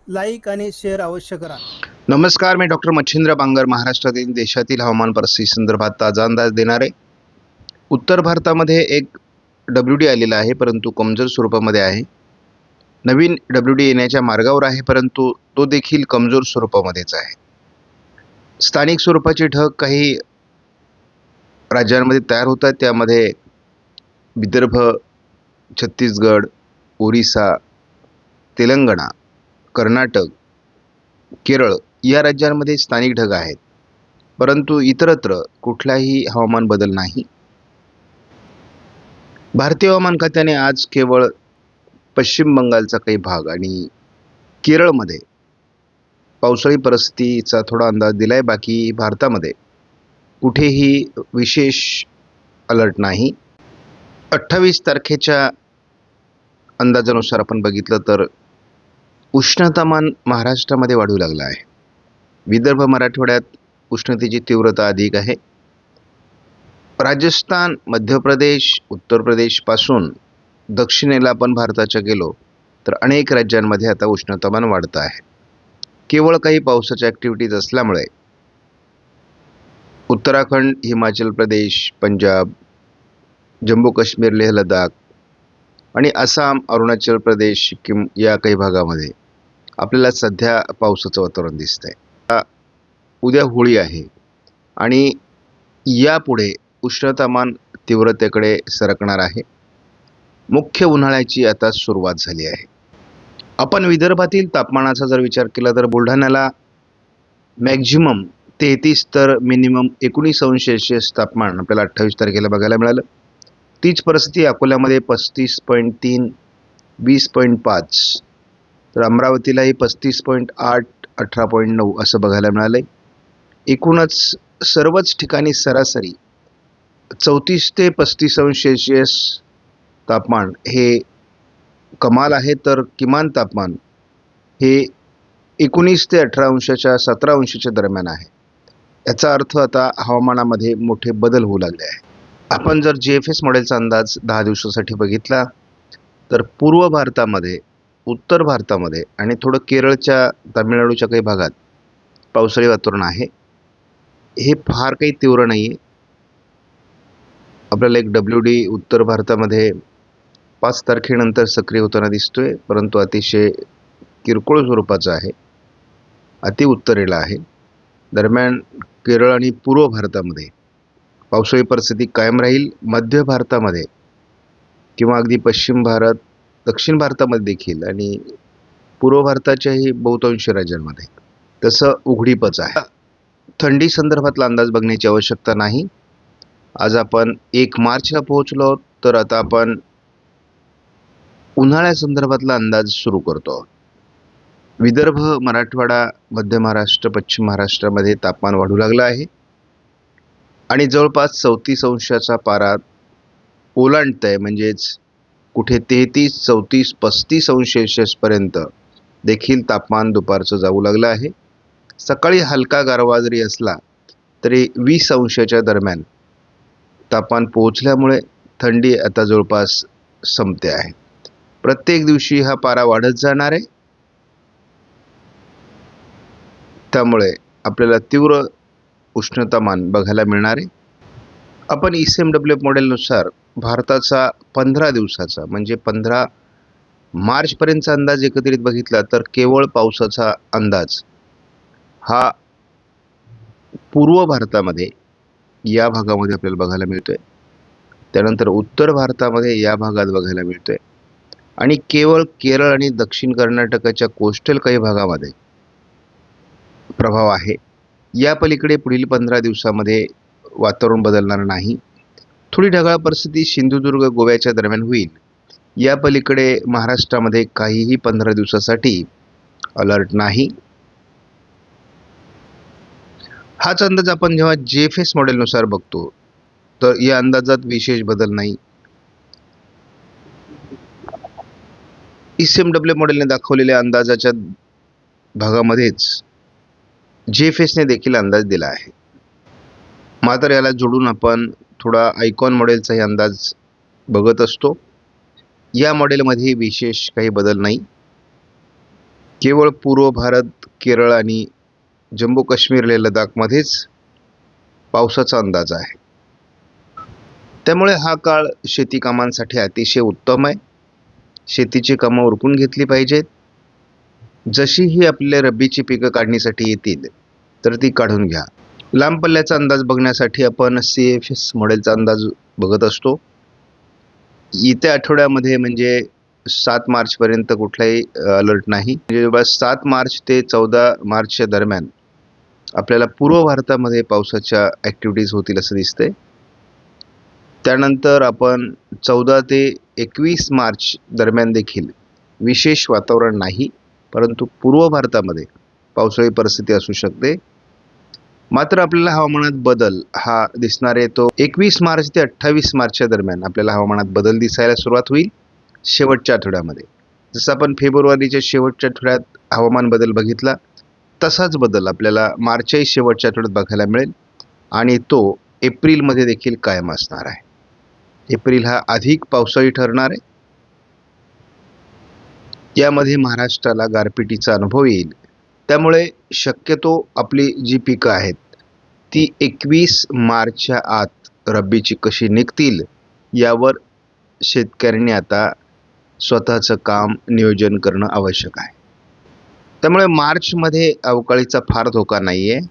Like आणि share अवश्य करा. नमस्कार, मी डॉक्टर मच्छिंद्र बांगर महाराष्ट्रातील देशातील हवामान परिस्थिती संदर्भात ताजा अंदाज देणार आहे. उत्तर भारतामध्ये एक WD आलेला आहे, परंतु कमजोर स्वरूपामध्ये आहे. नवीन WD येण्याच्या मार्गावर आहे, परंतु तो देखील कमजोर स्वरूपामध्येच आहे. स्थानिक स्वरूपाचे ढग काही राज्यांमध्ये तयार होत आहेत. त्यामध्ये विदर्भ, छत्तीसगड, ओरिसा, तेलंगणा, कर्नाटक, केरळ या राज्यांमध्ये स्थानिक ढग आहेत, परंतु इतरत्र कुठलाही हवामान बदल नाही. भारतीय हवामान खात्याने आज केवळ पश्चिम बंगालचा काही भाग आणि केरळमध्ये पावसाळी परिस्थितीचा थोडा अंदाज दिलाय. बाकी भारतामध्ये कुठेही विशेष अलर्ट नाही. 28 तारखेच्या अंदाजानुसार आपण बघितलं तर उष्णतामान महाराष्ट्रामध्ये वाढू लागलं आहे. विदर्भ, मराठवाड्यात उष्णतेची तीव्रता अधिक आहे. राजस्थान, मध्य प्रदेश, उत्तर प्रदेशपासून दक्षिणेला आपण भारताच्या गेलो तर अनेक राज्यांमध्ये आता उष्णतामान वाढतं आहे. केवळ काही पावसाच्या ॲक्टिव्हिटीज असल्यामुळे उत्तराखंड, हिमाचल प्रदेश, पंजाब, जम्मू काश्मीर, लेह लडाख आणि आसाम, अरुणाचल प्रदेश, सिक्कीम या काही भागामध्ये आपल्याला सध्या पावसाचं वातावरण दिसतंय. उद्या होळी आहे आणि यापुढे उष्णतामान तीव्रतेकडे सरकणार आहे. मुख्य उन्हाळ्याची आता सुरुवात झाली आहे. आपण विदर्भातील तापमानाचा जर विचार केला तर बुलढाण्याला मॅक्झिमम 33 तर मिनिमम 19 अंश सेल्सिअस तापमान आपल्याला 28 तारखेला बघायला मिळालं. तीच परिस्थिती अकोल्यामध्ये 35.3, 20.5, तर अमरावतीलाही 35.8, 18.9 असं बघायला मिळालंय. एकूणच सर्वच ठिकाणी सरासरी 34 ते 35 अंश सेल्सिअस तापमान हे कमाल आहे, तर किमान तापमान हे 19 ते 18 अंशाच्या 17 अंशाच्या दरम्यान आहे. याचा अर्थ आता हवामानामध्ये मोठे बदल होऊ लागले आहे. आपण जर GFS मॉडेलचा अंदाज 10 दिवसासाठी बघितला तर पूर्व भारतामध्ये, उत्तर भारतामध्ये आणि थोडं केरळच्या, तामिळनाडूच्या काही भागात पावसाळी वातावरण आहे. हे फार काही तीव्र नाही आहे. आपल्याला एक WD उत्तर भारतामध्ये 5 तारखेनंतर सक्रिय होताना दिसतोय, परंतु अतिशय किरकोळ स्वरूपाचा आहे, अति उत्तरेला आहे. दरम्यान केरळ आणि पूर्व भारतामध्ये पावसाळी परिस्थिती कायम राहील. मध्य भारतामध्ये किंवा अगदी पश्चिम भारत, दक्षिण भारतामध्ये देखील आणि पूर्व भारताच्याही बहुतांश राज्यांमध्ये तसं उघडीपच आहे. थंडी संदर्भातला अंदाज बघण्याची आवश्यकता नाही. आज आपण 1 मार्चला पोहोचलो, तर आता आपण उन्हाळ्यासंदर्भातला अंदाज सुरू करतो. विदर्भ, मराठवाडा, मध्य महाराष्ट्र, पश्चिम महाराष्ट्रामध्ये तापमान वाढू लागलं आहे आणि जवळपास 34 अंशाचा पारा ओलांडत आहे. म्हणजेच कुठे 33, 34, 35 अंश सेल्सिअसपर्यंत देखील तापमान दुपारचं जाऊ लागलं आहे. सकाळी हलका गारवा जरी असला तरी 20 अंशाच्या दरम्यान तापमान पोहोचल्यामुळे थंडी आता जवळपास संपते आहे. प्रत्येक दिवशी हा पारा वाढत जाणार आहे, त्यामुळे आपल्याला तीव्र उष्णतामान बघायला मिळणार आहे. आपण ECMWF मॉडेलनुसार भारताचा 15 दिवसाचा म्हणजे 15 मार्चपर्यंतचा अंदाज एकत्रित बघितला तर केवळ पावसाचा अंदाज हा पूर्व भारतामध्ये या भागामध्ये आपल्याला बघायला मिळतोय. त्यानंतर उत्तर भारतामध्ये या भागात बघायला मिळतोय आणि केवळ केरळ आणि दक्षिण कर्नाटकाच्या कोस्टल काही भागामध्ये प्रभाव आहे. या पलीकडे पुढील 15 दिवसामध्ये वातावरण बदलणार नाही. थोडी ढगाळ परिस्थिती सिंधुदुर्ग, गोव्याच्या दरम्यान होईल. या पलीकडे महाराष्ट्रामध्ये काहीही 15 दिवसासाठी अलर्ट नाही. हाच अंदाज आपण जेव्हा GFS मॉडेलनुसार बघतो तर या अंदाजात विशेष बदल नाही. ECMWF मॉडेलने दाखवलेल्या अंदाजाच्या भागामध्येच GFSने देखील अंदाज दिला आहे. मात्र याला जोडून आपण थोडा आयकॉन मॉडेलचाही अंदाज बघत असतो. या मॉडेलमध्ये विशेष काही बदल नाही. केवळ पूर्व भारत, केरळ आणि जम्मू काश्मीर लेह लडाखमध्येच पावसाचा अंदाज आहे. त्यामुळे हा काळ शेती कामांसाठी अतिशय उत्तम आहे. शेतीची कामं उरकून घेतली पाहिजेत. जशीही आपल्या रब्बीची पिकं काढणीसाठी येतील तर ती काढून घ्या. लांब पल्ल्याचा अंदाज बघण्यासाठी आपण CFS मॉडेलचा अंदाज बघत असतो. येत्या आठवड्यामध्ये म्हणजे 7 मार्चपर्यंत कुठलाही अलर्ट नाही. म्हणजे 7 मार्च ते 14 मार्चच्या दरम्यान आपल्याला पूर्व भारतामध्ये पावसाच्या ॲक्टिव्हिटीज होतील असं दिसतंय. त्यानंतर आपण 14 ते 21 मार्च दरम्यान देखील विशेष वातावरण नाही, परंतु पूर्व भारतामध्ये पावसाळी परिस्थिती असू शकते. मात्र आपल्याला हवामानात बदल हा दिसणार आहे तो 21 मार्च ते 28 मार्चच्या दरम्यान आपल्याला हवामानात बदल दिसायला सुरुवात होईल शेवटच्या आठवड्यामध्ये. जसं आपण फेब्रुवारीच्या शेवटच्या आठवड्यात हवामान बदल बघितला तसाच बदल आपल्याला मार्चच्या शेवटच्या आठवड्यात बघायला मिळेल आणि तो एप्रिलमध्ये देखील कायम असणार आहे. एप्रिल हा अधिक पावसाळी ठरणार आहे. यामध्ये महाराष्ट्राला गारपिटीचा अनुभव येईल. त्यामुळे शक्यतो आपली जी पिकं आहेत ती 21 मार्चच्या आत रब्बीची कशी निघतील यावर शेतकऱ्यांनी आता स्वतःचं काम नियोजन करणं आवश्यक आहे. त्यामुळे मार्चमध्ये अवकाळीचा फार धोका नाही आहे.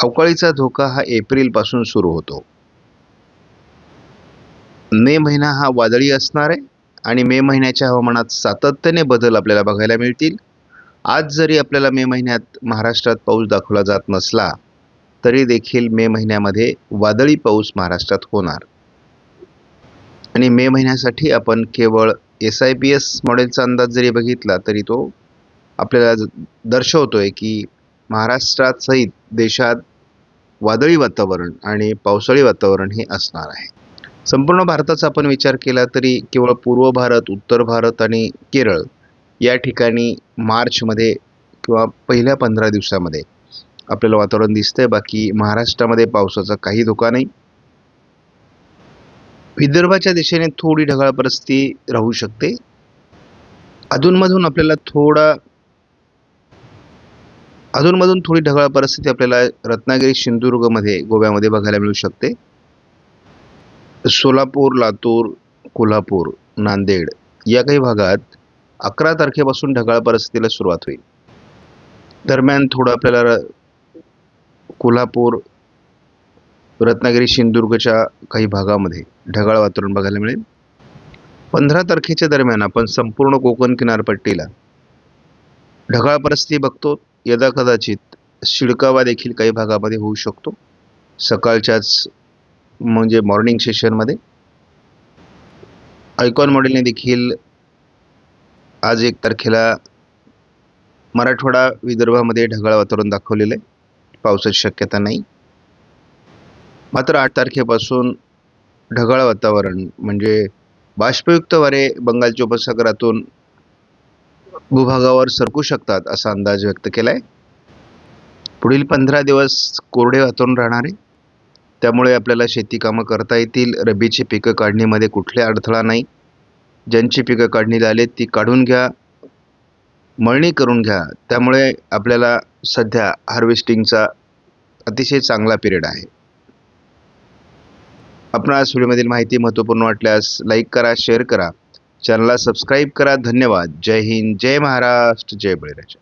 अवकाळीचा धोका हा एप्रिलपासून सुरू होतो. मे महिना हा वादळी असणार आहे आणि मे महिन्याच्या हवामानात सातत्याने बदल आपल्याला बघायला मिळतील. आज जरी आपल्याला मे महिन्यात महाराष्ट्रात पाऊस दाखवला जात नसला तरी देखील मे महिन्यामध्ये वादळी पाऊस महाराष्ट्रात होणार. आणि मे महिन्यासाठी आपण केवळ SIPS मॉडेलचा अंदाज जरी बघितला तरी तो आपल्याला दर्शवतोय की महाराष्ट्रात सहित देशात वादळी वातावरण आणि पावसाळी वातावरण हे असणार आहे. संपूर्ण भारताचा आपण विचार केला तरी केवळ पूर्व भारत, उत्तर भारत आणि केरळ या ठिकाणी मार्चमध्ये किंवा पहिल्या 15 दिवसामध्ये आपल्याला वातावरण दिसतंय. बाकी महाराष्ट्रामध्ये पावसाचा काही धोका नाही. विदर्भाच्या दिशेने थोडी ढगाळ परिस्थिती राहू शकते. अधूनमधून थोडी ढगाळ परिस्थिती आपल्याला रत्नागिरी, सिंधुदुर्गमध्ये, गोव्यामध्ये बघायला मिळू शकते. सोलापूर, लातूर, कोल्हापूर, नांदेड या काही भागात 11 तारखेपासून ढगाळ परिस्थितीला सुरुवात होईल. दरम्यान थोडं आपल्याला कोल्हापूर, रत्नागिरी, सिंधुदुर्गच्या काही भागामध्ये ढगाळ वातावरण बघायला मिळेल. 15 तारखेच्या दरम्यान आपण संपूर्ण कोकण किनारपट्टीला ढगाळ परिस्थिती बघतो. यदा कदाचित शिडकावा देखील काही भागामध्ये होऊ शकतो सकाळच्याच म्हणजे मॉर्निंग सेशनमध्ये. आयकॉन मॉडेलने देखील आज 1 तारखेला मराठवाडा, विदर्भामध्ये ढगाळ वातावरण दाखवलेलं आहे. पावसाची शक्यता नाही. मात्र 8 तारखेपासून ढगाळ वातावरण म्हणजे बाष्पयुक्त वारे बंगालच्या उपसागरातून भूभागावर सरकू शकतात असा अंदाज व्यक्त केला आहे. पुढील 15 दिवस कोरडे वातावरण राहणार आहे. त्यामुळे आपल्याला शेती कामं करता येतील. रब्बीची पिकं काढणीमध्ये कुठले अडथळा नाही. ज्यांची पिकं काढणीला आलेत ती काढून घ्या, मळणी करून घ्या. त्यामुळे आपल्याला सध्या हार्वेस्टिंगचा अतिशय चांगला पिरियड आहे. आपणास व्हिडिओमधील माहिती महत्त्वपूर्ण वाटल्यास लाईक करा, शेअर करा, चॅनलला सबस्क्राईब करा. धन्यवाद. जय हिंद, जय महाराष्ट्र, जय बळीराजा.